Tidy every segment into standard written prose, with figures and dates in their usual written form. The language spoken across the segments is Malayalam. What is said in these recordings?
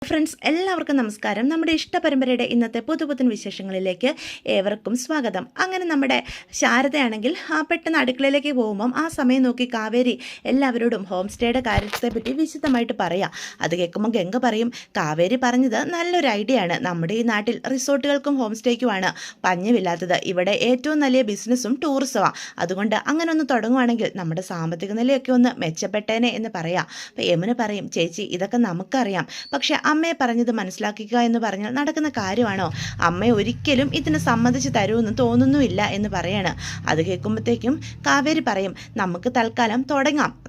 ഫ്രണ്ട്സ് എല്ലാവർക്കും നമസ്കാരം. നമ്മുടെ ഇഷ്ടപരമ്പരയുടെ ഇന്നത്തെ പുതുപുത്തൻ വിശേഷങ്ങളിലേക്ക് ഏവർക്കും സ്വാഗതം. അങ്ങനെ നമ്മുടെ ശാരദയാണെങ്കിൽ പെട്ടെന്ന് അടുക്കളയിലേക്ക് പോകുമ്പം ആ സമയം നോക്കി കാവേരി എല്ലാവരോടും ഹോം സ്റ്റേയുടെ കാര്യത്തെപ്പറ്റി വിശദമായിട്ട് പറയാം. അത് കേൾക്കുമ്പോൾ ഗംഗ പറയും, കാവേരി പറഞ്ഞത് നല്ലൊരു ഐഡിയ ആണ്. നമ്മുടെ ഈ നാട്ടിൽ റിസോർട്ടുകൾക്കും ഹോം സ്റ്റേക്കുമാണ് പഞ്ഞമില്ലാത്തത്. ഇവിടെ ഏറ്റവും നല്ല ബിസിനസ്സും ടൂറിസമാണ്. അതുകൊണ്ട് അങ്ങനെ ഒന്ന് തുടങ്ങുവാണെങ്കിൽ നമ്മുടെ സാമ്പത്തിക നിലയൊക്കെ ഒന്ന് മെച്ചപ്പെട്ടേനെ എന്ന് പറയാം. അപ്പോൾ യമുന പറയും, ചേച്ചി ഇതൊക്കെ നമുക്കറിയാം, പക്ഷേ അമ്മയെ പറഞ്ഞത് മനസ്സിലാക്കുക എന്ന് പറഞ്ഞാൽ നടക്കുന്ന കാര്യമാണോ? അമ്മയെ ഒരിക്കലും ഇതിന് സമ്മതിച്ച് തരുമെന്ന് തോന്നുന്നുമില്ല എന്ന് പറയാണ്. അത് കേൾക്കുമ്പോഴത്തേക്കും കാവേരി പറയും, നമുക്ക് തൽക്കാലം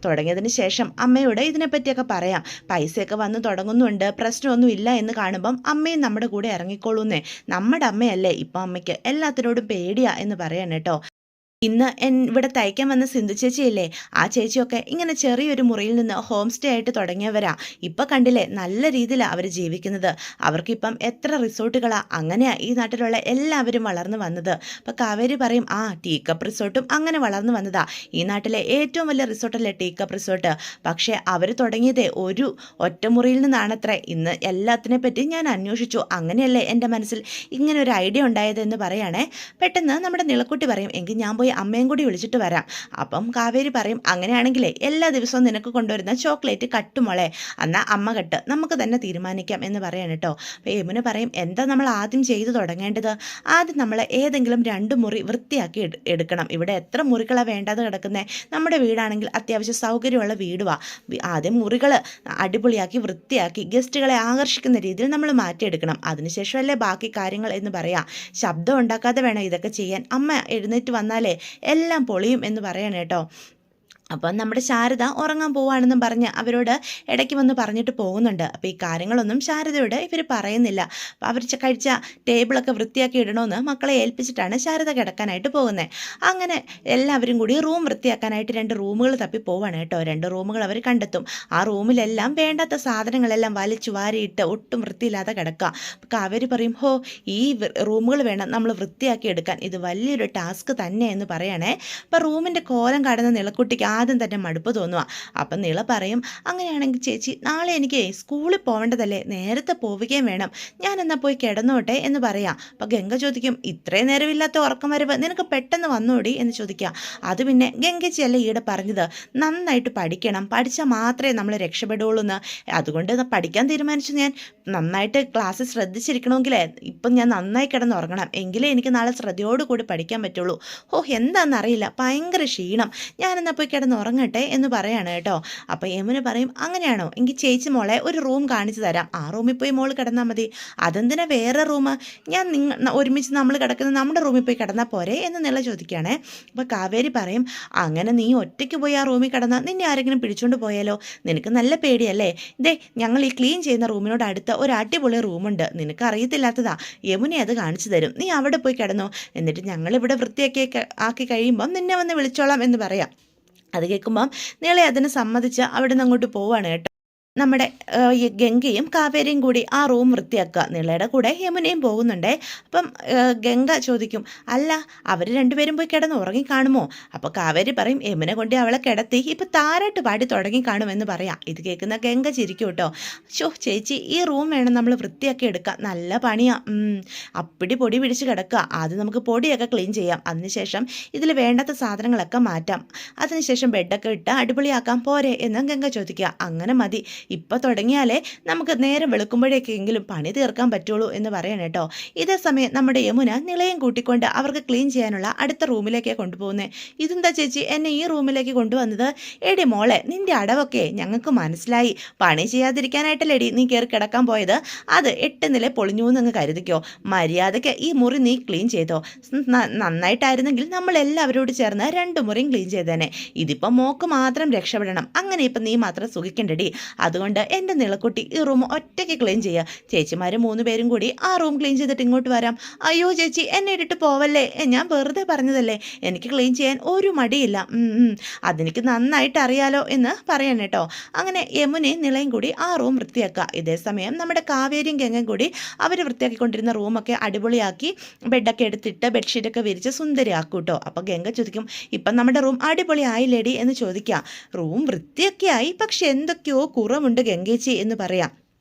തുടങ്ങിയതിന് ശേഷം അമ്മയോട് ഇതിനെപ്പറ്റിയൊക്കെ പറയാം. പൈസയൊക്കെ വന്ന് തുടങ്ങുന്നുണ്ട്, പ്രശ്നമൊന്നും ഇല്ല എന്ന് കാണുമ്പം അമ്മയും നമ്മുടെ കൂടെ ഇറങ്ങിക്കോളൂന്നേ. നമ്മുടെ അമ്മയല്ലേ ഇപ്പം അമ്മയ്ക്ക് എല്ലാത്തിനോടും പേടിയാ എന്ന് പറയാണ് കേട്ടോ. ഇന്ന് ഇവിടെ തയ്ക്കാൻ വന്ന സിന്ധു ചേച്ചിയില്ലേ, ആ ചേച്ചിയൊക്കെ ഇങ്ങനെ ചെറിയൊരു മുറിയിൽ നിന്ന് ഹോം സ്റ്റേ ആയിട്ട് തുടങ്ങിയവരാ. ഇപ്പം കണ്ടില്ലേ നല്ല രീതിയിലാണ് അവർ ജീവിക്കുന്നത്. അവർക്കിപ്പം എത്ര റിസോർട്ടുകളാണ്. അങ്ങനെയാ ഈ നാട്ടിലുള്ള എല്ലാവരും വളർന്നു വന്നത്. അപ്പം കാവേരി പറയും, ടീ കപ്പ് റിസോർട്ടും അങ്ങനെ വളർന്നു വന്നതാ. ഈ നാട്ടിലെ ഏറ്റവും വലിയ റിസോർട്ടല്ലേ ടീ കപ്പ് റിസോർട്ട്. പക്ഷേ അവർ തുടങ്ങിയതേ ഒരു ഒറ്റമുറിയിൽ നിന്നാണത്രേ. ഇന്ന് എല്ലാത്തിനെ പറ്റി ഞാൻ അന്വേഷിച്ചു, അങ്ങനെയല്ലേ എൻ്റെ മനസ്സിൽ ഇങ്ങനെ ഒരു ഐഡിയ ഉണ്ടായതെന്ന് പറയണേ. പെട്ടെന്ന് നമ്മുടെ നിളക്കുട്ടി പറയും, എങ്കിൽ ഞാൻ അമ്മയും കൂടി വിളിച്ചിട്ട് വരാം. അപ്പം കാവേരി പറയും, അങ്ങനെയാണെങ്കിലേ എല്ലാ ദിവസവും നിനക്ക് കൊണ്ടുവരുന്ന ചോക്ലേറ്റ് കട്ടുമോളെ, എന്നാൽ അമ്മ കട്ട് നമുക്ക് തന്നെ തീരുമാനിക്കാം എന്ന് പറയാണ് കേട്ടോ. അപ്പോൾ യമുന പറയും, എന്താ നമ്മൾ ആദ്യം ചെയ്തു തുടങ്ങേണ്ടത്? ആദ്യം നമ്മൾ ഏതെങ്കിലും 2 മുറി വൃത്തിയാക്കി എടുക്കണം. ഇവിടെ എത്ര മുറികളാണ് വേണ്ടത് കിടക്കുന്നത്? നമ്മുടെ വീടാണെങ്കിൽ അത്യാവശ്യം സൗകര്യമുള്ള വീടുവാ. ആദ്യം മുറികൾ അടിപൊളിയാക്കി വൃത്തിയാക്കി ഗസ്റ്റുകളെ ആകർഷിക്കുന്ന രീതിയിൽ നമ്മൾ മാറ്റിയെടുക്കണം. അതിനുശേഷമല്ലേ ബാക്കി കാര്യങ്ങൾ എന്ന് പറയാം. ശബ്ദം ഉണ്ടാക്കാതെ വേണം ഇതൊക്കെ ചെയ്യാൻ. അമ്മ എഴുന്നേറ്റ് വന്നാലേ എല്ലാം പൊളിയും എന്ന് പറയണം കേട്ടോ. അപ്പം നമ്മുടെ ശാരദ ഉറങ്ങാൻ പോവുകയാണെന്നും പറഞ്ഞ് അവരോട് ഇടയ്ക്ക് വന്ന് പറഞ്ഞിട്ട് പോകുന്നുണ്ട്. അപ്പോൾ ഈ കാര്യങ്ങളൊന്നും ശാരദയോട് ഇവർ പറയുന്നില്ല. അപ്പോൾ അവർ കഴിച്ച ടേബിളൊക്കെ വൃത്തിയാക്കി ഇടണമെന്ന് മക്കളെ ഏൽപ്പിച്ചിട്ടാണ് ശാരദ കിടക്കാനായിട്ട് പോകുന്നത്. അങ്ങനെ എല്ലാവരും കൂടി റൂം വൃത്തിയാക്കാനായിട്ട് 2 റൂമുകൾ തപ്പി പോവാണ് കേട്ടോ. 2 റൂമുകൾ അവർ കണ്ടെത്തും. ആ റൂമിലെല്ലാം വേണ്ടാത്ത സാധനങ്ങളെല്ലാം വലിച്ചു വാരിയിട്ട് ഒട്ടും വൃത്തിയില്ലാതെ കിടക്കുക. കാവേരി പറയും, ഈ റൂമുകൾ വേണം നമ്മൾ വൃത്തിയാക്കി എടുക്കാൻ. ഇത് വലിയൊരു ടാസ്ക് തന്നെ എന്ന് പറയണേ. അപ്പോൾ റൂമിൻ്റെ കോലം കാണുന്ന നിളക്കുട്ടിക്ക് ആദ്യം തന്നെ മടുപ്പ് തോന്നുക. അപ്പം നിള പറയും, അങ്ങനെയാണെങ്കിൽ ചേച്ചി നാളെ എനിക്ക് സ്കൂളിൽ പോവേണ്ടതല്ലേ, നേരത്തെ പോവുകയും വേണം, ഞാൻ എന്നാൽ പോയി കിടന്നോട്ടെ എന്ന് പറയാം. അപ്പം ഗംഗ ചോദിക്കും, ഇത്രയും നേരമില്ലാത്ത ഉറക്കം വരവ് നിനക്ക് പെട്ടെന്ന് വന്നോടി എന്ന് ചോദിക്കുക. അത് പിന്നെ ഗംഗച്ചിയല്ലേ ഈടെ പറഞ്ഞത്, നന്നായിട്ട് പഠിക്കണം, പഠിച്ചാൽ മാത്രമേ നമ്മൾ രക്ഷപ്പെടുകയുള്ളൂ എന്ന്. അതുകൊണ്ട് പഠിക്കാൻ തീരുമാനിച്ചു. ഞാൻ നന്നായിട്ട് ക്ലാസ്സിൽ ശ്രദ്ധിച്ചിരിക്കണമെങ്കിലേ ഇപ്പം ഞാൻ നന്നായി കിടന്നുറങ്ങണം, എങ്കിലേ എനിക്ക് നാളെ ശ്രദ്ധയോടുകൂടി പഠിക്കാൻ പറ്റുള്ളൂ. എന്താണെന്നറിയില്ല, ഭയങ്കര ക്ഷീണം, ഞാനെന്നാൽ പോയി ഉറങ്ങട്ടെ എന്ന് പറയാണ് കേട്ടോ. അപ്പോൾ യമുന പറയും, അങ്ങനെയാണോ, എങ്കിൽ ചേച്ചി മോളെ ഒരു റൂം കാണിച്ചു തരാം, ആ റൂമിൽ പോയി മോൾ കിടന്നാൽ മതി. അതെന്തിനാ വേറെ റൂം? ഞാൻ ഒരുമിച്ച് നമ്മൾ കിടക്കുന്ന നമ്മുടെ റൂമിൽ പോയി കിടന്നാൽ പോരെ എന്ന് നില ചോദിക്കുകയാണേ. അപ്പോൾ കാവേരി പറയും, അങ്ങനെ നീ ഒറ്റയ്ക്ക് പോയി ആ റൂമിൽ കിടന്നാൽ നിന്നെ ആരെങ്കിലും പിടിച്ചുകൊണ്ട് പോയാലോ? നിനക്ക് നല്ല പേടിയല്ലേ? ഞങ്ങൾ ഈ ക്ലീൻ ചെയ്യുന്ന റൂമിനോട് അടുത്ത ഒരു അടിപൊളി റൂമുണ്ട്, നിനക്ക് അറിയത്തില്ലാത്തതാ, യമുന അത് കാണിച്ചു തരും, നീ അവിടെ പോയി കിടന്നോ, എന്നിട്ട് ഞങ്ങളിവിടെ വൃത്തിയാക്കി കഴിയുമ്പം നിന്നെ വന്ന് വിളിച്ചോളാം എന്ന് പറയാം. അത് കേൾക്കുമ്പം നിളെ അതിന് സമ്മതിച്ച് അവിടെ നിന്ന് അങ്ങോട്ട് പോവാണ് കേട്ടോ. നമ്മുടെ ഗംഗയും കാവേരിയും കൂടി ആ റൂം വൃത്തിയാക്കുക. നിളയുടെ കൂടെ യമുനയും പോകുന്നുണ്ടേ. അപ്പം ഗംഗ ചോദിക്കും, അല്ല അവർ 2 പേരും പോയി കിടന്ന് ഉറങ്ങി കാണുമോ? അപ്പോൾ കാവേരി പറയും, യമുന കൊണ്ട് അവളെ കിടത്തി ഇപ്പം താരാട്ട് പാടി തുടങ്ങി കാണുമെന്ന് പറയാം. ഇത് കേൾക്കുന്ന ഗംഗ ചിരിക്കും കേട്ടോ. ചേച്ചി ഈ റൂം വേണം നമ്മൾ വൃത്തിയാക്കി എടുക്കാം, നല്ല പണിയാ, അപ്പിടി പൊടി പിടിച്ച് കിടക്കുക. ആദ്യം നമുക്ക് പൊടിയൊക്കെ ക്ലീൻ ചെയ്യാം, അതിനുശേഷം ഇതിൽ വേണ്ടാത്ത സാധനങ്ങളൊക്കെ മാറ്റാം, അതിനുശേഷം ബെഡൊക്കെ ഇട്ട് അടിപൊളിയാക്കാം പോരെ എന്ന് ഗംഗ ചോദിക്കുക. അങ്ങനെ മതി, ഇപ്പം തുടങ്ങിയാലേ നമുക്ക് നേരം വെളുക്കുമ്പോഴേക്കെങ്കിലും പണി തീർക്കാൻ പറ്റുള്ളൂ എന്ന് പറയണം കേട്ടോ. ഇതേ സമയം നമ്മുടെ യമുന നിളയും കൂട്ടിക്കൊണ്ട് അവർക്ക് ക്ലീൻ ചെയ്യാനുള്ള അടുത്ത റൂമിലേക്കാണ് കൊണ്ടുപോകുന്നത്. ഇതെന്താ ചേച്ചി എന്നെ ഈ റൂമിലേക്ക് കൊണ്ടുവന്നത്? എടി മോളെ, നിൻ്റെ അടവൊക്കെ ഞങ്ങൾക്ക് മനസ്സിലായി, പണി ചെയ്യാതിരിക്കാനായിട്ടല്ലേടി നീ കയറി കിടക്കാൻ പോയത്, അത് 8 നില പൊളിഞ്ഞു എന്നങ്ങ് കരുതിക്കോ. മര്യാദയ്ക്ക് ഈ മുറി നീ ക്ലീൻ ചെയ്തോ. നന്നായിട്ടായിരുന്നെങ്കിൽ നമ്മൾ എല്ലാവരോട് ചേർന്ന് 2 മുറിയും ക്ലീൻ ചെയ്തേനെ. ഇതിപ്പം മോക്ക് മാത്രം രക്ഷപ്പെടണം, അങ്ങനെ ഇപ്പം നീ മാത്രം സുഖിക്കണ്ടടി. അതുകൊണ്ട് എൻ്റെ നിളക്കുട്ടി ഈ റൂം ഒറ്റയ്ക്ക് ക്ലീൻ ചെയ്യുക, ചേച്ചിമാർ 3 പേരും കൂടി ആ റൂം ക്ലീൻ ചെയ്തിട്ട് ഇങ്ങോട്ട് വരാം. അയ്യോ ചേച്ചി എന്നെ ഇട്ടിട്ട് പോവല്ലേ, ഞാൻ വെറുതെ പറഞ്ഞതല്ലേ, എനിക്ക് ക്ലീൻ ചെയ്യാൻ ഒരു മടിയില്ല, അതെനിക്ക് നന്നായിട്ട് അറിയാലോ എന്ന് പറയണം കേട്ടോ. അങ്ങനെ യമുനയും നിളയും കൂടി ആ റൂം വൃത്തിയാക്കുക. ഇതേ സമയം നമ്മുടെ കാവേരിയും ഗംഗയും കൂടി അവർ വൃത്തിയാക്കിക്കൊണ്ടിരുന്ന റൂമൊക്കെ അടിപൊളിയാക്കി ബെഡൊക്കെ എടുത്തിട്ട് ബെഡ്ഷീറ്റൊക്കെ വിരിച്ച് സുന്ദരിയാക്കും കേട്ടോ. അപ്പോൾ ഗംഗ ചോദിക്കും, ഇപ്പം നമ്മുടെ റൂം അടിപൊളി ആയില്ലേടി എന്ന് ചോദിക്കുക. റൂം വൃത്തിയൊക്കെ ആയി, പക്ഷെ എന്തൊക്കെയോ കുറവുണ്ട് ഗംഗേച്ചി എന്ന് പറയാം.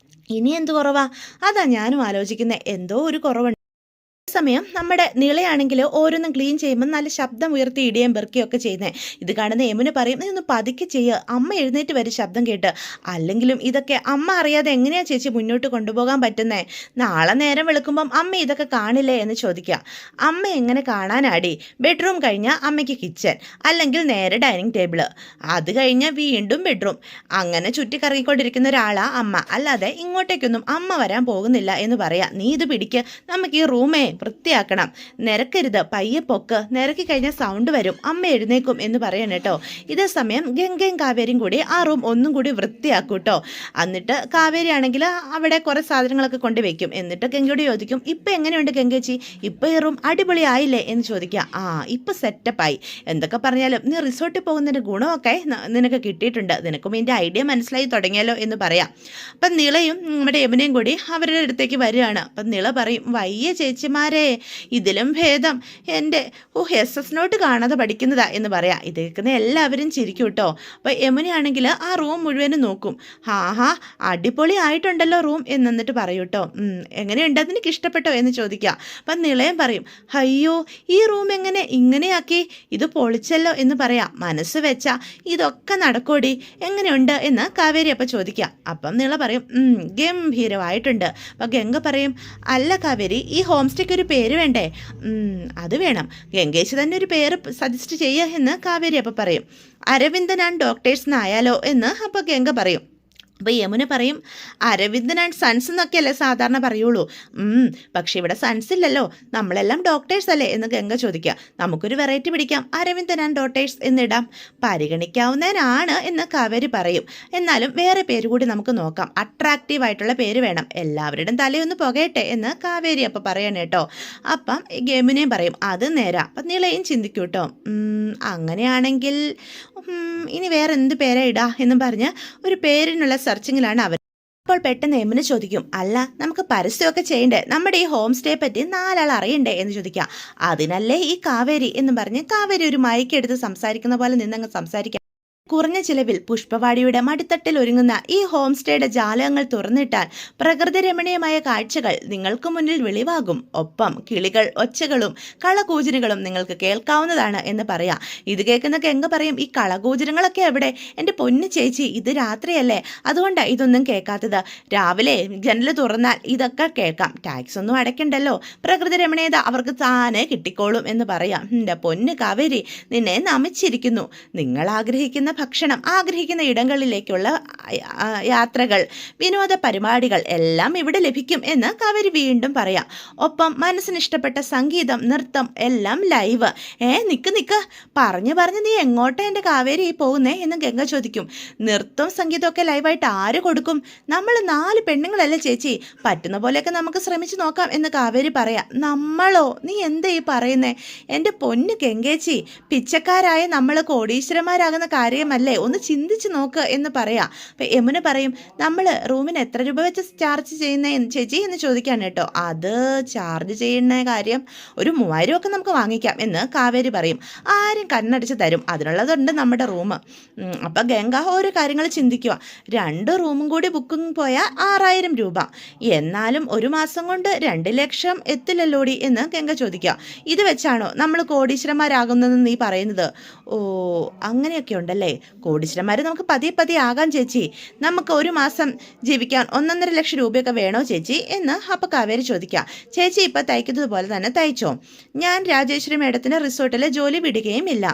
ഇനി എന്ത് കുറവാ? അതാ ഞാനും ആലോചിക്കുന്നത്. എന്തോ ഒരു കുറവുണ്ട്. സമയം നമ്മുടെ നിളയാണെങ്കിൽ ഓരോന്നും ക്ലീൻ ചെയ്യുമ്പോൾ നല്ല ശബ്ദം ഉയർത്തി ഇടിയും പെറുക്കുകയൊക്കെ ചെയ്യുന്നത്. ഇത് കാണുന്ന യമുന പറയും, ഇതൊന്ന് പതുക്കെ ചെയ്യുക, അമ്മ എഴുന്നേറ്റ് വരും ശബ്ദം കേട്ട്. അല്ലെങ്കിലും ഇതൊക്കെ അമ്മ അറിയാതെ എങ്ങനെയാ ചേച്ചി മുന്നോട്ട് കൊണ്ടുപോകാൻ പറ്റുന്നേ? നാളെ നേരം വെളുക്കുമ്പം അമ്മ ഇതൊക്കെ കാണില്ലേ എന്ന് ചോദിക്കുക. അമ്മ എങ്ങനെ കാണാനാടി? ബെഡ്റൂം കഴിഞ്ഞാൽ അമ്മയ്ക്ക് കിച്ചൺ, അല്ലെങ്കിൽ നേരെ ഡൈനിങ് ടേബിള്, അത് കഴിഞ്ഞാൽ വീണ്ടും ബെഡ്റൂം. അങ്ങനെ ചുറ്റിക്കറങ്ങിക്കൊണ്ടിരിക്കുന്ന ഒരാളാ അമ്മ. അല്ലാതെ ഇങ്ങോട്ടേക്കൊന്നും അമ്മ വരാൻ പോകുന്നില്ല എന്ന് പറയാം. നീ ഇത് പിടിക്ക്, നമുക്ക് ഈ റൂമേ വൃത്തിയാക്കണം, നിരക്കരുത്, പയ്യെ പൊക്ക്, നിരക്കി കഴിഞ്ഞാൽ സൗണ്ട് വരും, അമ്മ എഴുന്നേക്കും എന്ന് പറയണം കേട്ടോ. ഇതേ സമയം ഗംഗയും കാവേരിയും കൂടി ആ റൂം ഒന്നും കൂടി വൃത്തിയാക്കും കേട്ടോ. എന്നിട്ട് കാവേരി ആണെങ്കിൽ അവിടെ കുറേ സാധനങ്ങളൊക്കെ കൊണ്ട് വെക്കും. എന്നിട്ട് ഗംഗയോട് ചോദിക്കും, ഇപ്പം എങ്ങനെയുണ്ട് ഗംഗേച്ചി, ഇപ്പം ഈ റൂം അടിപൊളിയായില്ലേ എന്ന് ചോദിക്കുക. ആ, ഇപ്പം സെറ്റപ്പായി. എന്തൊക്കെ പറഞ്ഞാലും നീ റിസോർട്ടിൽ പോകുന്നതിൻ്റെ ഗുണമൊക്കെ നിനക്ക് കിട്ടിയിട്ടുണ്ട്, നിനക്കും ഇതിൻ്റെ ഐഡിയ മനസ്സിലായി തുടങ്ങിയാലോ എന്ന് പറയാം. അപ്പം നിളയും നമ്മുടെ യമുനയും കൂടി അവരുടെ അടുത്തേക്ക് വരികയാണ്. അപ്പം നിള പറയും, വയ്യ ചേച്ചിമാരെ, ഇതിലും ഭേദം എൻ്റെ SS നോട്ട് കാണാതെ പഠിക്കുന്നതാ എന്ന് പറയാം. ഇത് കേൾക്കുന്ന എല്ലാവരും ചിരിക്കും കേട്ടോ. അപ്പോൾ യമുനയാണെങ്കിൽ ആ റൂം മുഴുവനും നോക്കും. ഹാ അടിപൊളി ആയിട്ടുണ്ടല്ലോ റൂം എന്നിട്ട് പറയൂ കേട്ടോ. എങ്ങനെയുണ്ട്, അതെനിക്ക് ഇഷ്ടപ്പെട്ടോ എന്ന് ചോദിക്കാം. അപ്പം നിളയം പറയും, അയ്യോ ഈ റൂം എങ്ങനെ ഇങ്ങനെയാക്കി, ഇത് പൊളിച്ചല്ലോ എന്ന് പറയാം. മനസ്സ് വെച്ചാ ഇതൊക്കെ നടക്കൂടി, എങ്ങനെയുണ്ട് എന്ന് കാവേരി അപ്പം ചോദിക്കാം. അപ്പം നിള പറയും, ഗംഭീരമായിട്ടുണ്ട്. അപ്പം ഗംഗ പറയും, അല്ല കാവേരി, ഈ ഹോം സ്റ്റേക്ക് ഒരു പേര് വേണ്ടേ? അത് വേണം, ഗംഗേശ് തന്നെ ഒരു പേര് സജസ്റ്റ് ചെയ്യുക എന്ന് കാവേരി അപ്പം പറയും. അരവിന്ദൻ ആൻഡ് ഡോക്ടേഴ്സ് എന്നായാലോ എന്ന് അപ്പം ഗംഗ പറയും. അപ്പോൾ യമുന പറയും, അരവിന്ദൻ ആൻഡ് സൺസ് എന്നൊക്കെയല്ലേ സാധാരണ പറയുള്ളൂ. പക്ഷെ ഇവിടെ സൺസ് ഇല്ലല്ലോ, നമ്മളെല്ലാം ഡോക്ടേഴ്സ് അല്ലേ എന്ന് ഗംഗ ചോദിക്കുക. നമുക്കൊരു വെറൈറ്റി പിടിക്കാം, അരവിന്ദൻ ആൻഡ് ഡോക്ടേഴ്സ് എന്നിടാം, പരിഗണിക്കാവുന്നതിനാണ് എന്ന് കാവേരി പറയും. എന്നാലും വേറെ പേര് കൂടി നമുക്ക് നോക്കാം, അട്രാക്റ്റീവ് ആയിട്ടുള്ള പേര് വേണം, എല്ലാവരുടെയും തലയൊന്ന് പുകയട്ടെ എന്ന് കാവേരി അപ്പം പറയണം കേട്ടോ. അപ്പം യമുനയും പറയും, അത് നേരാ. അപ്പം നിളയും ചിന്തിക്കും കേട്ടോ. അങ്ങനെയാണെങ്കിൽ ഇനി വേറെ എന്ത് പേരാ ഇടാ എന്നും പറഞ്ഞ് ഒരു പേരിനുള്ള സെർച്ചിങ്ങിലാണ് അവർ. അപ്പോൾ പെട്ടെന്ന് യമുന ചോദിക്കും, അല്ല നമുക്ക് പരസ്യമൊക്കെ ചെയ്യണ്ടേ, നമ്മുടെ ഈ ഹോം സ്റ്റേ പറ്റി 4 ആൾ അറിയണ്ടേ എന്ന് ചോദിക്കാം. അതിനല്ലേ ഈ കാവേരി എന്ന് പറഞ്ഞ് കാവേരി ഒരു മൈക്കെടുത്ത് സംസാരിക്കുന്ന പോലെ നിന്നങ്ങ് സംസാരിക്കാം. കുറഞ്ഞ ചിലവിൽ പുഷ്പവാടിയുടെ മടിത്തട്ടിൽ ഒരുങ്ങുന്ന ഈ ഹോം സ്റ്റേയുടെ ജാലകങ്ങൾ തുറന്നിട്ടാൽ പ്രകൃതി രമണീയമായ കാഴ്ചകൾ നിങ്ങൾക്ക് മുന്നിൽ വെളിവാകും. ഒപ്പം കിളികൾ ഒച്ചകളും കളകൂജനുകളും നിങ്ങൾക്ക് കേൾക്കാവുന്നതാണ് എന്ന് പറയാം. ഇത് കേൾക്കുന്ന ഗംഗ പറയും, ഈ കളകൂജനങ്ങളൊക്കെ എവിടെ? എൻ്റെ പൊന്നു ചേച്ചി, ഇത് രാത്രിയല്ലേ, അതുകൊണ്ടാണ് ഇതൊന്നും കേൾക്കാത്തത്. രാവിലെ ജനൽ തുറന്നാൽ ഇതൊക്കെ കേൾക്കാം. ടാക്സ് ഒന്നും അടയ്ക്കണ്ടല്ലോ, പ്രകൃതി രമണീയത അവർക്ക് താനെ കിട്ടിക്കോളും എന്ന് പറയാം. എൻ്റെ പൊന്നു കാവേരി, നിന്നെ നമിച്ചിരിക്കുന്നു. നിങ്ങൾ ആഗ്രഹിക്കുന്ന ഭക്ഷണം, ആഗ്രഹിക്കുന്ന ഇടങ്ങളിലേക്കുള്ള യാത്രകൾ, വിനോദ പരിപാടികൾ എല്ലാം ഇവിടെ ലഭിക്കും എന്ന് കാവേരി വീണ്ടും പറയാം. ഒപ്പം മനസ്സിന് ഇഷ്ടപ്പെട്ട സംഗീതം, നൃത്തം എല്ലാം ലൈവ്. നിക്ക് പറഞ്ഞ് നീ എങ്ങോട്ടാ എൻ്റെ കാവേരി പോകുന്നേ എന്ന് ഗംഗ ചോദിക്കും. നൃത്തവും സംഗീതമൊക്കെ ലൈവായിട്ട് ആര് കൊടുക്കും? നമ്മൾ 4 പെണ്ണുങ്ങളല്ലേ ചേച്ചി, പറ്റുന്ന പോലെയൊക്കെ നമുക്ക് ശ്രമിച്ചു നോക്കാം എന്ന് കാവേരി പറയാം. നമ്മളോ? നീ എന്താ ഈ പറയുന്നേ? എൻ്റെ പൊന്നു ഗംഗേച്ചി, പിച്ചക്കാരായ നമ്മൾ കോടീശ്വരന്മാരാകുന്ന കാര്യമല്ലേ, ഒന്ന് ചിന്തിച്ച് നോക്ക് എന്ന് പറയാം. അപ്പം യമുന പറയും, നമ്മൾ റൂമിന് എത്ര രൂപ വെച്ച് ചാർജ് ചെയ്യുന്ന ചേച്ചി എന്ന് ചോദിക്കാൻ കേട്ടോ. അത് ചാർജ് ചെയ്യുന്ന കാര്യം ഒരു 3000 ഒക്കെ നമുക്ക് വാങ്ങിക്കാം എന്ന് കാവേരി പറയും. ആരും കണ്ണടിച്ച് തരും, അതിനുള്ളതുണ്ട് നമ്മുടെ റൂം. അപ്പം ഗംഗ ഓരോ കാര്യങ്ങൾ ചിന്തിക്കുക. 2 റൂമും കൂടി ബുക്കിംഗ് പോയാൽ 6000 രൂപ, എന്നാലും ഒരു മാസം കൊണ്ട് 2 ലക്ഷം എത്തില്ലല്ലോടി എന്ന് ഗംഗ ചോദിക്കുക. ഇത് വെച്ചാണോ നമ്മൾ കോടീശ്വരന്മാരാകുന്നതെന്ന് നീ പറയുന്നത്? ഓ, അങ്ങനെയൊക്കെ ഉണ്ടല്ലേ. കോടീശ്വരന്മാർ നമുക്ക് പതിയെ ആകാം ചേച്ചി. നമുക്ക് ഒരു മാസം ജീവിക്കാൻ 1.5 ലക്ഷം രൂപയൊക്കെ വേണോ ചേച്ചി എന്ന് അപ്പം കാവേരി ചോദിക്കാം. ചേച്ചി ഇപ്പം തയ്ക്കുന്നത് പോലെ തന്നെ തയ്ച്ചോ. ഞാൻ രാജേശ്വരി മേഡത്തിൻ്റെ റിസോർട്ടിൽ ജോലി വിടുകയും ഇല്ല,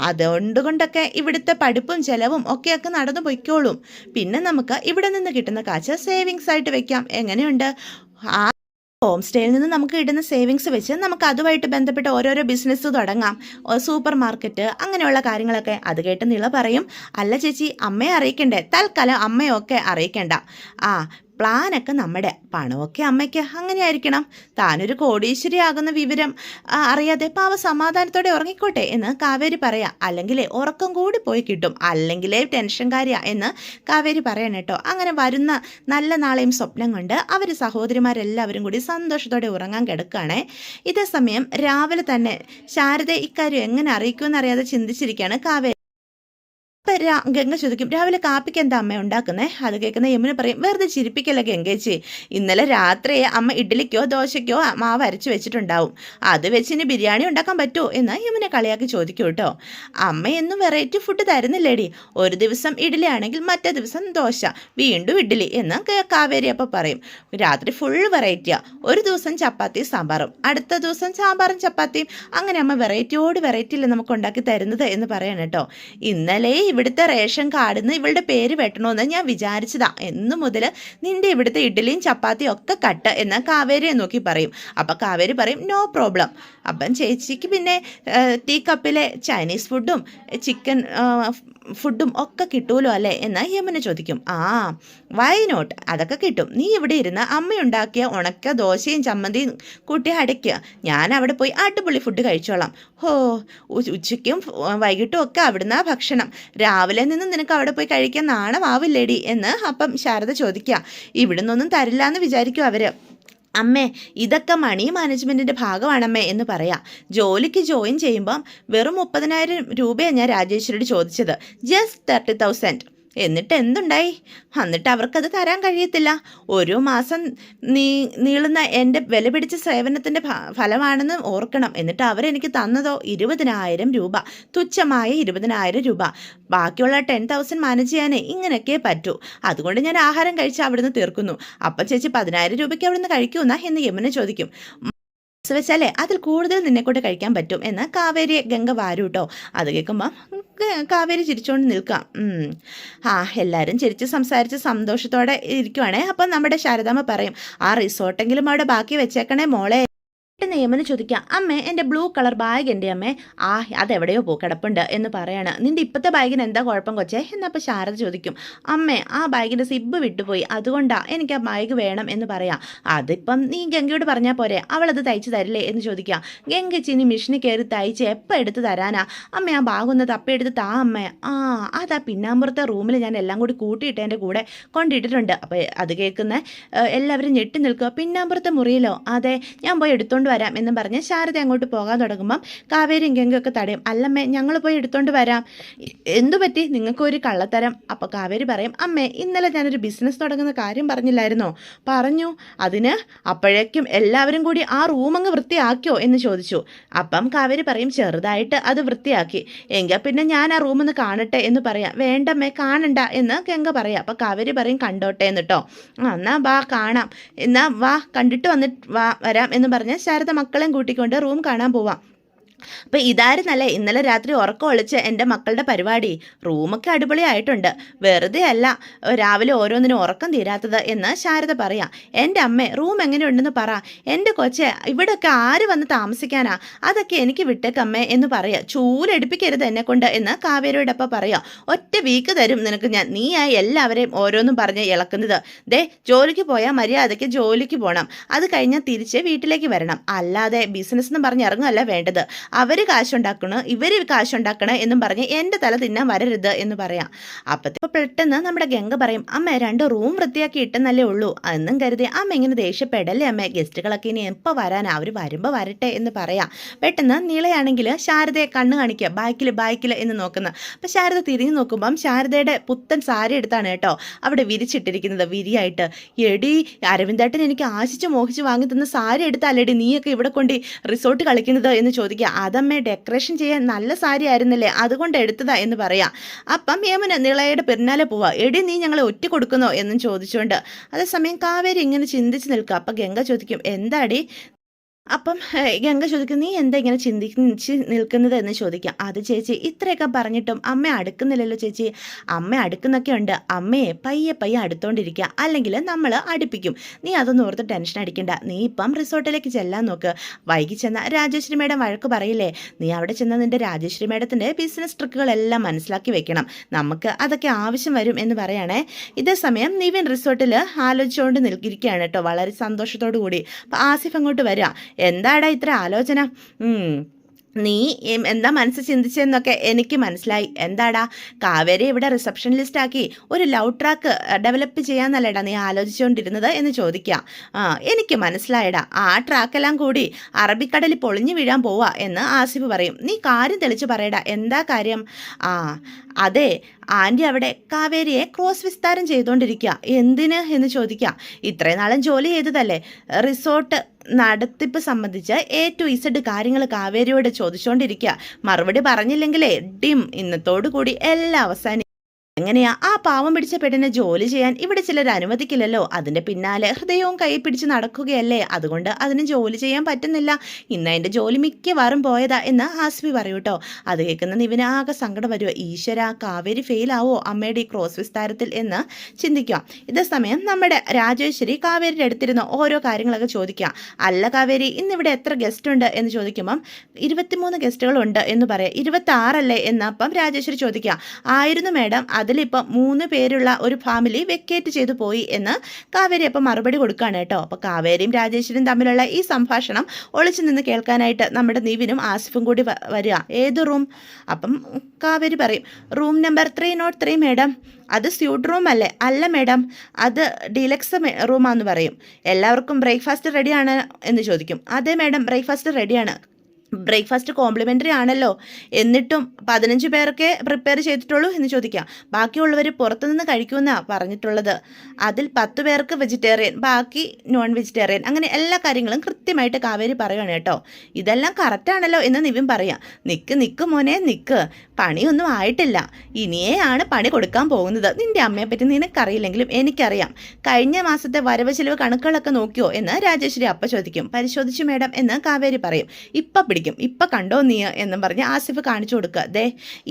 അതുകൊണ്ടൊക്കെ ഇവിടുത്തെ പഠിപ്പും ചെലവും ഒക്കെയൊക്കെ നടന്നു പൊയ്ക്കോളും. പിന്നെ നമുക്ക് ഇവിടെ നിന്ന് കിട്ടുന്ന കാശ് സേവിങ്സ് ആയിട്ട് വെക്കാം. എങ്ങനെയുണ്ട്? ഹോം സ്റ്റേയിൽ നിന്ന് നമുക്ക് കിട്ടുന്ന സേവിങ്സ് വെച്ച് നമുക്ക് അതുമായിട്ട് ബന്ധപ്പെട്ട് ഓരോരോ ബിസിനസ് തുടങ്ങാം, സൂപ്പർ മാർക്കറ്റ്, അങ്ങനെയുള്ള കാര്യങ്ങളൊക്കെ. അത് കേട്ട് നിള പറയും, അല്ല ചേച്ചി, അമ്മയെ അറിയിക്കണ്ടേ? തൽക്കാലം അമ്മയൊക്കെ അറിയിക്കണ്ട. പ്ലാനൊക്കെ നമ്മുടെ, പണമൊക്കെ അമ്മയ്ക്ക്. അങ്ങനെ ആയിരിക്കണം. താനൊരു കോടീശ്വരിയാകുന്ന വിവരം അറിയാതെ പാവ സമാധാനത്തോടെ ഉറങ്ങിക്കോട്ടെ എന്ന് കാവേരി പറയാം. അല്ലെങ്കിലേ ഉറക്കം കൂടി പോയി കിട്ടും, അല്ലെങ്കിലേ ടെൻഷൻകാരിയാ എന്ന് കാവേരി പറയണം കേട്ടോ. അങ്ങനെ വരുന്ന നല്ല നാളെയും സ്വപ്നം കൊണ്ട് അവർ സഹോദരിമാരെല്ലാവരും കൂടി സന്തോഷത്തോടെ ഉറങ്ങാൻ കിടക്കുകയാണേ. ഇതേ സമയം രാവിലെ തന്നെ ശാരദ ഇക്കാര്യം എങ്ങനെ അറിയിക്കുമെന്നറിയാതെ ചിന്തിച്ചിരിക്കുകയാണ് കാവേരി. ഗംഗ ചോദിക്കും, രാവിലെ കാപ്പിക്ക് എന്താ അമ്മ ഉണ്ടാക്കുന്നേ? അത് കേൾക്കുന്ന യമുന പറയും, വെറുതെ ചിരിപ്പിക്കല്ല ഗംഗേച്ചി, ഇന്നലെ രാത്രി അമ്മ ഇഡ്ഡലിക്കോ ദോശയ്ക്കോ മാവ് അരച്ച് വെച്ചിട്ടുണ്ടാവും, അത് വെച്ച് ഇനി ബിരിയാണി ഉണ്ടാക്കാൻ പറ്റുമോ എന്ന് യമുന കളിയാക്കി ചോദിക്കും കേട്ടോ. അമ്മ എന്നും വെറൈറ്റി ഫുഡ് തരുന്നില്ലേടി, ഒരു ദിവസം ഇഡ്ഡലി ആണെങ്കിൽ മറ്റേ ദിവസം ദോശ, വീണ്ടും ഇഡ്ഡലി എന്ന് കാവേരി അപ്പം പറയും. രാത്രി ഫുൾ വെറൈറ്റിയാ, ഒരു ദിവസം ചപ്പാത്തി സാമ്പാറും, അടുത്ത ദിവസം സാമ്പാറും ചപ്പാത്തിയും, അങ്ങനെ അമ്മ വെറൈറ്റിയോട് വെറൈറ്റിയില്ല നമുക്ക് ഉണ്ടാക്കി തരുന്നത് എന്ന് പറയണം കേട്ടോ. ഇന്നലെ ഇവിടുത്തെ റേഷൻ കാർഡിൽ നിന്ന് ഇവളുടെ പേര് വെട്ടണമെന്ന് ഞാൻ വിചാരിച്ചതാ, എന്നു മുതൽ നിന്റെ ഇവിടുത്തെ ഇഡ്ഡലിയും ചപ്പാത്തിയും ഒക്കെ കട്ട് എന്ന് കാവേരിയെ നോക്കി പറയും. അപ്പം കാവേരി പറയും, നോ പ്രോബ്ലം. അപ്പം ചേച്ചിക്ക് പിന്നെ ടീ കപ്പിലെ ചൈനീസ് ഫുഡും ചിക്കൻ ഫുഡും ഒക്കെ കിട്ടുമല്ലോ അല്ലേ എന്ന് യമുന ചോദിക്കും. വൈ നോട്ട്, അതൊക്കെ കിട്ടും. നീ ഇവിടെ ഇരുന്ന് അമ്മയുണ്ടാക്കിയ ഉണക്ക ദോശയും ചമ്മന്തിയും കൂട്ടി അടയ്ക്കുക, ഞാൻ അവിടെ പോയി അടിപൊളി ഫുഡ് കഴിച്ചോളാം. ഉച്ചയ്ക്കും വൈകിട്ടും ഒക്കെ അവിടുന്ന് ഭക്ഷണം, രാവിലെ നിന്ന് നിനക്ക് അവിടെ പോയി കഴിക്കാൻ നാണമാവില്ലേടി എന്ന് അപ്പം ശാരദ ചോദിക്കുക. ഇവിടുന്നൊന്നും തരില്ല എന്ന് വിചാരിക്കും അവർ. അമ്മേ, ഇതൊക്കെ മണി മാനേജ്മെൻറ്റിൻ്റെ ഭാഗമാണമ്മേ എന്ന് പറയാം. ജോലിക്ക് ജോയിൻ ചെയ്യുമ്പം വെറും 30,000 രൂപയാണ് ഞാൻ രാജേശ്വരിയോട് ചോദിച്ചത്, ജസ്റ്റ് 30,000. എന്നിട്ട് എന്തുണ്ടായി? എന്നിട്ട് അവർക്കത് തരാൻ കഴിയത്തില്ല. ഒരു മാസം നീളുന്ന എൻ്റെ വില പിടിച്ച സേവനത്തിൻ്റെ ഫലമാണെന്ന് ഓർക്കണം. എന്നിട്ട് അവരെനിക്ക് തന്നതോ 20,000 രൂപ, തുച്ഛമായ 20,000 രൂപ. ബാക്കിയുള്ള 10,000 മാനേജ് ചെയ്യാനേ ഇങ്ങനെയൊക്കെ പറ്റൂ. അതുകൊണ്ട് ഞാൻ ആഹാരം കഴിച്ച് അവിടുന്ന് തീർക്കുന്നു. അപ്പം ചേച്ചി 10,000 രൂപയ്ക്ക് അവിടുന്ന് കഴിക്കുമെന്നാ എന്ന് യമുന ചോദിക്കും. വെച്ചാലേ അതിൽ കൂടുതൽ നിന്നെക്കൊണ്ട് കഴിക്കാൻ പറ്റും എന്ന് കാവേരി ഗംഗ വാരും കേട്ടോ. അത് കേൾക്കുമ്പോൾ കാവേരി ചിരിച്ചുകൊണ്ട് നിൽക്കാം. എല്ലാവരും ചിരിച്ച് സംസാരിച്ച് സന്തോഷത്തോടെ ഇരിക്കുവാണേ. അപ്പം നമ്മുടെ ശാരദാമ്മ പറയും, ആ റിസോർട്ടെങ്കിലും അവിടെ ബാക്കി വെച്ചേക്കണേ മോളെ. യമുന ചോദിക്കാം, അമ്മേ എൻ്റെ ബ്ലൂ കളർ ബാഗ് എൻ്റെ അമ്മേ, അതെവിടെയോ കിടപ്പുണ്ട് എന്ന് പറയാണ്. നിൻ്റെ ഇപ്പോഴത്തെ ബാഗിന് എന്താ കുഴപ്പം കൊച്ചേ എന്നപ്പോൾ ശാരദ ചോദിക്കും. അമ്മേ, ആ ബാഗിൻ്റെ സിബ് വിട്ടുപോയി, അതുകൊണ്ടാണ് എനിക്ക് ആ ബാഗ് വേണം എന്ന് പറയാം. അതിപ്പം നീ ഗംഗയോട് പറഞ്ഞാൽ പോരെ, അവളത് തയ്ച്ച് തരില്ലേ എന്ന് ചോദിക്കാം. ഗംഗച്ചിനി മിഷന് കയറി തയ്ച്ച് എപ്പോൾ എടുത്ത് തരാനാ അമ്മ? ആ ബാഗ് ഒന്ന് തപ്പിയെടുത്ത് താ അമ്മേ. അതാ പിന്നാമ്പുറത്തെ റൂമിൽ ഞാൻ എല്ലാം കൂടി കൂട്ടിയിട്ട് എൻ്റെ കൂടെ കൊണ്ടിട്ടിട്ടുണ്ട്. അപ്പോൾ അത് കേൾക്കുന്ന എല്ലാവരും ഞെട്ടി നിൽക്കുക. പിന്നാമ്പുറത്തെ മുറിയിലോ? അതെ, ഞാൻ പോയി എടുത്തോണ്ട് വരാം എന്ന് പറഞ്ഞ് ശാരദ അങ്ങോട്ട് പോകാൻ തുടങ്ങുമ്പം കാവേരിയും ഗംഗയൊക്കെ തടയും. അല്ലമ്മേ, ഞങ്ങൾ പോയി എടുത്തോണ്ട് വരാം. എന്തു പറ്റി? നിങ്ങൾക്കൊരു കള്ളത്തരം. അപ്പോൾ കാവേരി പറയും, അമ്മേ, ഇന്നലെ ഞാനൊരു ബിസിനസ് തുടങ്ങുന്ന കാര്യം പറഞ്ഞില്ലായിരുന്നോ? പറഞ്ഞു. അതിന് അപ്പോഴേക്കും എല്ലാവരും കൂടി ആ റൂമങ്ങ് വൃത്തിയാക്കിയോ എന്ന് ചോദിച്ചു. അപ്പം കാവേരി പറയും, ചെറുതായിട്ട് അത് വൃത്തിയാക്കി. എങ്കിൽ പിന്നെ ഞാൻ ആ റൂമൊന്ന് കാണട്ടെ എന്ന് പറയാം. വേണ്ടമ്മേ, കാണണ്ട എന്ന് ഗംഗ പറയാം. അപ്പോൾ കാവേരി പറയും, കണ്ടോട്ടെ എന്നിട്ടോ. എന്നാ വാ കാണാം, എന്നാ വാ കണ്ടിട്ട് വരാം എന്ന് പറഞ്ഞ് ശാരദ മക്കളെയും കൂട്ടിക്കൊണ്ട് റൂം കാണാൻ പോവാം. അപ്പോൾ ഇതായിരുന്നല്ലേ ഇന്നലെ രാത്രി ഉറക്കം ഒളിച്ച് എൻ്റെ മക്കളുടെ പരിപാടി. റൂമൊക്കെ അടിപൊളിയായിട്ടുണ്ട്, വെറുതെ അല്ല രാവിലെ ഓരോന്നിനും ഉറക്കം തീരാത്തത് എന്ന് ശാരദ പറയാം. എൻ്റെ അമ്മേ, റൂം എങ്ങനെയുണ്ടെന്ന് പറ. എൻ്റെ കൊച്ചെ, ഇവിടെയൊക്കെ ആര് വന്ന് താമസിക്കാനാ? അതൊക്കെ എനിക്ക് വിട്ടേക്കമ്മേ എന്ന് പറയാം. ചൂലെടുപ്പിക്കരുത് എന്നെക്കൊണ്ട് എന്ന് കാവേരിയോടൊപ്പം പറയാം. ഒറ്റ വീക്ക് തരും നിനക്ക് ഞാൻ, നീയായി എല്ലാവരെയും ഓരോന്നും പറഞ്ഞ് ഇളക്കുന്നത്. ജോലിക്ക് പോയാൽ മര്യാദയ്ക്ക് ജോലിക്ക് പോകണം, അത് കഴിഞ്ഞാൽ തിരിച്ച് വീട്ടിലേക്ക് വരണം, അല്ലാതെ ബിസിനസ് എന്ന് പറഞ്ഞ് ഇറങ്ങുകയല്ല വേണ്ടത്. അവർ കാശുണ്ടാക്കണം, ഇവർ കാശുണ്ടാക്കണം എന്നും പറഞ്ഞ് എൻ്റെ തല തിന്നാൻ വരരുത് എന്ന് പറയാം. അപ്പത്തെ പെട്ടെന്ന് നമ്മുടെ ഗംഗ പറയും, അമ്മ 2 റൂം വൃത്തിയാക്കി ഇട്ടെന്നല്ലേ ഉള്ളൂ എന്നും കരുതി അമ്മ ഇങ്ങനെ ദേഷ്യപ്പെടല്ലേ അമ്മ, ഗസ്റ്റുകളൊക്കെ ഇനി എപ്പോൾ വരാനാ, അവർ വരുമ്പോൾ വരട്ടെ എന്ന് പറയാം. പെട്ടെന്ന് നീളയാണെങ്കിൽ ശാരദയെ കണ്ണ് കാണിക്കുക, ബാക്കിൽ എന്ന് നോക്കുന്ന. അപ്പം ശാരദ തിരിഞ്ഞു നോക്കുമ്പം ശാരദയുടെ പുത്തൻ സാരി എടുത്താണ് കേട്ടോ അവിടെ വിരിച്ചിട്ടിരിക്കുന്നത്, വിരിയായിട്ട്. എടി അരവിന്ദേട്ടൻ എനിക്ക് ആശിച്ച് മോഹിച്ച് വാങ്ങി തന്ന സാരി എടുത്താലേടി നീയൊക്കെ ഇവിടെ കൊണ്ട് റിസോർട്ട് കളിക്കുന്നത് എന്ന് ചോദിക്കുക. അതമ്മേ, ഡെക്കറേഷൻ ചെയ്യാൻ നല്ല സാരി ആയിരുന്നല്ലേ, അതുകൊണ്ട് എടുത്തതാ എന്ന് പറയാം. അപ്പം യമുന നിളയുടെ പിന്നാലെ പോവാ. എടി, നീ ഞങ്ങളെ ഒറ്റ കൊടുക്കുന്നോ എന്നും ചോദിച്ചുകൊണ്ട്. അതേസമയം കാവേരി ഇങ്ങനെ ചിന്തിച്ച് നിൽക്കുക. അപ്പം ഗംഗ ചോദിക്കും, എന്താടി? അപ്പം ഗംഗ ചോദിക്കും, നീ എന്താ ഇങ്ങനെ ചിന്തിച്ച് നിൽക്കുന്നത് എന്ന് ചോദിക്കാം. അത് ചേച്ചി, ഇത്രയൊക്കെ പറഞ്ഞിട്ടും അമ്മ അടുക്കുന്നില്ലല്ലോ ചേച്ചി. അമ്മ അടുക്കുന്നൊക്കെ ഉണ്ട്, അമ്മയെ പയ്യെ അടുത്തോണ്ടിരിക്കുക, അല്ലെങ്കിൽ നമ്മൾ അടുപ്പിക്കും. നീ അതൊന്നും ഓർത്ത് ടെൻഷൻ അടിക്കണ്ട. നീ ഇപ്പം റിസോർട്ടിലേക്ക് ചെല്ലാൻ നോക്ക്. വൈകി ചെന്ന രാജേശ്വരി മേഡം വഴക്ക് പറയില്ലേ, നീ അവിടെ ചെന്ന നിൻ്റെ രാജേശ്വരി മേഡത്തിൻ്റെ ബിസിനസ് ട്രിക്കുകളെല്ലാം മനസ്സിലാക്കി വെക്കണം, നമുക്ക് അതൊക്കെ ആവശ്യം വരും എന്ന് പറയുകയാണേ. ഇതേ സമയം നിവിൻ റിസോർട്ടിൽ ആലോചിച്ചുകൊണ്ട് നിൽക്കിരിക്കുകയാണ് കേട്ടോ, വളരെ സന്തോഷത്തോടു കൂടി. അപ്പം ആസിഫ് അങ്ങോട്ട് വരിക. എന്താടാ ഇത്ര ആലോചന? നീ എന്താ മനസ്സ് ചിന്തിച്ചതെന്നൊക്കെ എനിക്ക് മനസ്സിലായി. എന്താടാ, കാവേരി ഇവിടെ റിസപ്ഷൻ ലിസ്റ്റാക്കി ഒരു ലവ് ട്രാക്ക് ഡെവലപ്പ് ചെയ്യാന്നല്ലേടാ നീ ആലോചിച്ചുകൊണ്ടിരുന്നത് എന്ന് ചോദിക്കുക. എനിക്ക് മനസ്സിലായടാ, ആ ട്രാക്കെല്ലാം കൂടി അറബിക്കടലിൽ പൊളിഞ്ഞു വീഴാൻ പോവാ എന്ന് ആസിഫ് പറയും. നീ കാര്യം തെളിച്ച് പറയടാ, എന്താ കാര്യം? അതെ, ആൻറ്റി അവിടെ കാവേരിയെ ക്രോസ് വിസ്താരം ചെയ്തുകൊണ്ടിരിക്കുക. എന്തിന് എന്ന് ചോദിക്കുക. ഇത്രയും നാളും ജോലി ചെയ്തതല്ലേ, റിസോർട്ട് നടത്തിപ്പ് സംബന്ധിച്ച് A to Z കാര്യങ്ങൾ കാവേരിയോട് ചോദിച്ചുകൊണ്ടിരിക്കുക. മറുപടി പറഞ്ഞില്ലെങ്കിലേ ഇന്നത്തോടു കൂടി എല്ലാം അവസാനിക്കും. എങ്ങനെയാ ആ പാവം പിടിച്ച പെണ്ണിനെ ജോലി ചെയ്യാൻ ഇവിടെ ചിലർ അനുവദിക്കില്ലല്ലോ. അതിന്റെ പിന്നാലെ ഹൃദയവും കൈ പിടിച്ച് നടക്കുകയല്ലേ, അതുകൊണ്ട് അതിന് ജോലി ചെയ്യാൻ പറ്റുന്നില്ല. ഇന്ന് അതിന്റെ ജോലി മിക്കവാറും പോയതാ എന്ന് ആസ്വി പറയൂട്ടോ. അത് കേൾക്കുന്ന നിവിന് ആകെ സങ്കടം വരുമോ. ഈശ്വര, കാവേരി ഫെയിലാവോ അമ്മയുടെ ഈ ക്രോസ് വിസ്താരത്തിൽ എന്ന് ചിന്തിക്കുക. ഇതേ സമയം നമ്മുടെ രാജേശ്വരി കാവേരിയുടെ അടുത്തിരുന്ന് ഓരോ കാര്യങ്ങളൊക്കെ ചോദിക്കുക. അല്ല കാവേരി, ഇന്നിവിടെ എത്ര ഗസ്റ്റ് ഉണ്ട് എന്ന് ചോദിക്കുമ്പം 23 ഗസ്റ്റുകളുണ്ട് എന്ന് പറയാം. 26 അല്ലേ എന്ന് അപ്പം രാജേശ്വരി ചോദിക്കുക. ആയിരുന്നു മേഡം, അതിലിപ്പം 3 പേരുള്ള ഒരു ഫാമിലി വെക്കേറ്റ് ചെയ്തു പോയി എന്ന് കാവേരി അപ്പം മറുപടി കൊടുക്കുകയാണ് കേട്ടോ. അപ്പോൾ കാവേരിയും രാജേശ്വരിയും തമ്മിലുള്ള ഈ സംഭാഷണം ഒളിച്ചു നിന്ന് കേൾക്കാനായിട്ട് നമ്മുടെ നിവിനും ആസിഫും കൂടി വരിക. ഏത് റൂം? അപ്പം കാവേരി പറയും, റൂം നമ്പർ 303 മേഡം. അത് സ്യൂട്ട് റൂം അല്ലേ? അല്ല മേഡം, അത് ഡീലക്സ് റൂമാന്ന് പറയും. എല്ലാവർക്കും ബ്രേക്ക്ഫാസ്റ്റ് റെഡിയാണ് എന്ന് ചോദിക്കും. അതെ മേഡം, ബ്രേക്ക്ഫാസ്റ്റ് റെഡിയാണ്. ബ്രേക്ക്ഫാസ്റ്റ് കോംപ്ലിമെൻ്ററി ആണല്ലോ, എന്നിട്ടും 15 പേർക്കേ പ്രിപ്പയർ ചെയ്തിട്ടുള്ളൂ എന്ന് ചോദിക്കാം. ബാക്കിയുള്ളവർ പുറത്തുനിന്ന് കഴിക്കുമെന്നാണ് പറഞ്ഞിട്ടുള്ളത്. അതിൽ 10 പേർക്ക് വെജിറ്റേറിയൻ, ബാക്കി നോൺ വെജിറ്റേറിയൻ. അങ്ങനെ എല്ലാ കാര്യങ്ങളും കൃത്യമായിട്ട് കാവേരി പറയുകയാണ് കേട്ടോ. ഇതെല്ലാം കറക്റ്റാണല്ലോ എന്ന് നിവിൻ പറയാം. നിക്ക് മോനെ നിക്ക്, പണിയൊന്നും ആയിട്ടില്ല, ഇനിയാണ് പണി കൊടുക്കാൻ പോകുന്നത്. നിൻ്റെ അമ്മയെപ്പറ്റി നിനക്കറിയില്ലെങ്കിലും എനിക്കറിയാം. കഴിഞ്ഞ മാസത്തെ വരവ് ചിലവ് കണക്കുകളൊക്കെ നോക്കിയോ എന്ന് രാജേശ്വരി അപ്പ ചോദിക്കും. പരിശോധിച്ചു മേഡം എന്ന് കാവേരി പറയും. ഇപ്പം കണ്ടോ നീ എന്നും പറഞ്ഞ് ആസിഫ് കാണിച്ചു കൊടുക്കുക. ദേ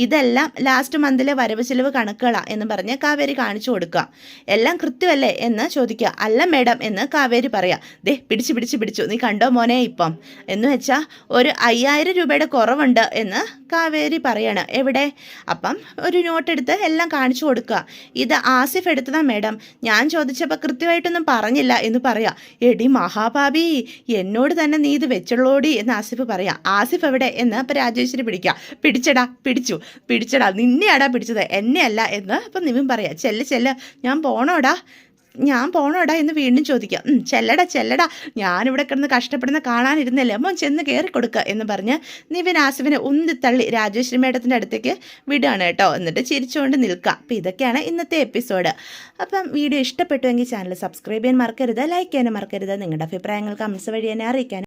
ഇതെല്ലാം ലാസ്റ്റ് മന്തിലെ വരവ് ചിലവ് കണക്കുകളാ എന്ന് പറഞ്ഞ് കാവേരി കാണിച്ചു കൊടുക്കുക. എല്ലാം കൃത്യമല്ലേ എന്ന് ചോദിക്കുക. അല്ല മേഡം എന്ന് കാവേരി പറയാം. ദേ പിടിച്ചു നീ കണ്ടോ മോനെ ഇപ്പം എന്ന് വെച്ചാൽ ഒരു 5000 രൂപയുടെ കുറവുണ്ട് എന്ന് കാവേരി പറയാണ്. എവിടെ? അപ്പം ഒരു നോട്ട് എടുത്ത് എല്ലാം കാണിച്ചു കൊടുക്കുക. ഇത് ആസിഫ് എടുത്തതാ മേഡം, ഞാൻ ചോദിച്ചപ്പോൾ കൃത്യമായിട്ടൊന്നും പറഞ്ഞില്ല എന്ന് പറയാം. എടി മഹാഭാവി, എന്നോട് തന്നെ നീ ഇത് വെച്ചുള്ളോടി എന്ന് ആസിഫ് പറയാം. ആസിഫ് എവിടെ എന്ന് അപ്പം രാജേശ്വരി പിടിച്ചടാ, നിന്നെയാടാ പിടിച്ചത്, എന്നെയല്ല എന്ന് അപ്പം നിവിൻ പറയാം. ചെല്ല് ഞാൻ പോണോടാ എന്ന് വീണ്ടും ചോദിക്കാം. ചെല്ലടാ, ഞാനിവിടെ കിടന്ന് കഷ്ടപ്പെടുന്ന കാണാനിരുന്നല്ലേ, മോൻ ചെന്ന് കയറി കൊടുക്കുക എന്ന് പറഞ്ഞ് നിവിൻ ആസിഫിനെ ഉന്തിത്തള്ളി രാജേശ്വരി മേഡത്തിൻ്റെ അടുത്തേക്ക് വിടുകയാണ് കേട്ടോ. എന്നിട്ട് ചിരിച്ചുകൊണ്ട് നിൽക്കുക. അപ്പോൾ ഇതൊക്കെയാണ് ഇന്നത്തെ എപ്പിസോഡ്. അപ്പം വീഡിയോ ഇഷ്ടപ്പെട്ടുവെങ്കിൽ ചാനൽ സബ്സ്ക്രൈബ് ചെയ്യാൻ മറക്കരുത്, ലൈക്ക് ചെയ്യാനും മറക്കരുത്. നിങ്ങളുടെ അഭിപ്രായങ്ങൾ കമൻസ് വഴി എന്നെ അറിയിക്കാൻ